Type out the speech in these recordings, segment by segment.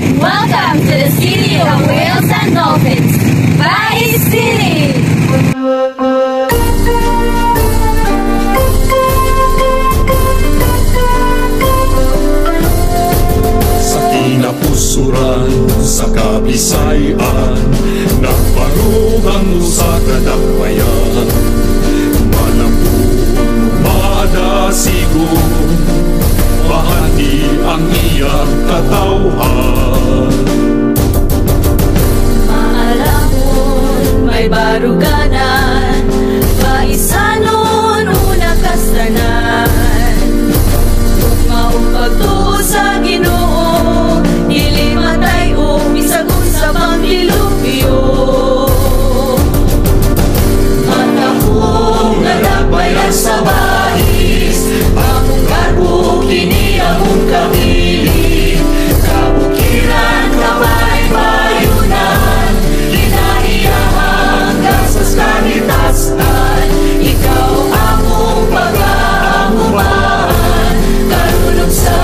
Welcome to the city of whales and dolphins, Vice City! Sa kinapusuran, sa Kabisayan, nagparugang sa kadakbayan. Malambong madasigon, bahati ang iyang katawhan. Maalamon, may baruganan, paisanon, una kastanan. Maupagtuo sa Ginoo, dili matay o bisagon sa panglilupyo. Matahong nadagbayan sa bahis, akong karbo kini akong kabilin. Kabukiran, kabay-bayunan, kinaiyahan gasas kanitasan. Ikaw among pag-aamuman, karunong sa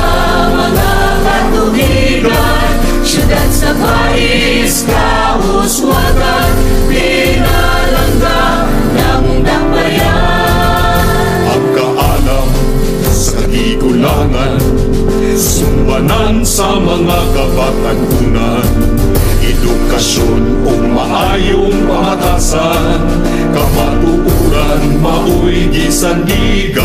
mga katubigan. Siyudad sa bahis, kahuswagan, pinalangga ng dakbayan. Ang kaalam sa kagigulangan, sumbanan sa mga kabatanunan. Edukasyon o maayong pamatasan, kamatuuran mao'y gisandigan.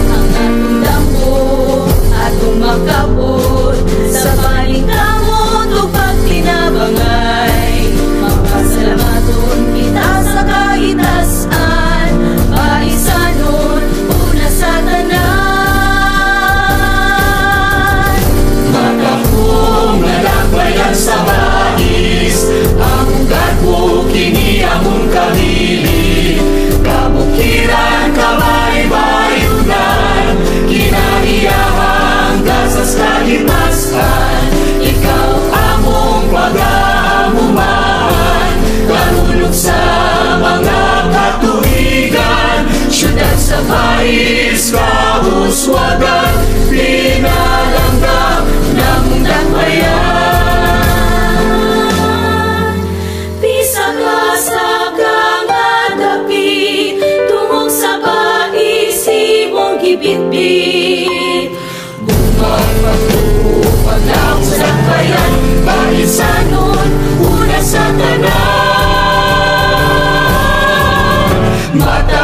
Ang atong damo, atong makabot, sa balingkamot o pagtinabangay. Magpasalamaton kita sa kahitasan, paisanon, una sa tanan. Matahong nadagbayan sa bahis, ang garbo kini among kabili. Kabukiran, kabay-bayunan, kinaiyahan gasas kahitasan. Ikaw among pag-aamuman, karunong sa mga katuwigan. Siyudad sa bahis, kahuswagan, pinalangga ng dakbayan. Bisag sa kang dapit, tungog sa bahis imong gibitbit. Bumang pagtuupag lang sa dakbayan, bahisanon, una sa tanan. Mata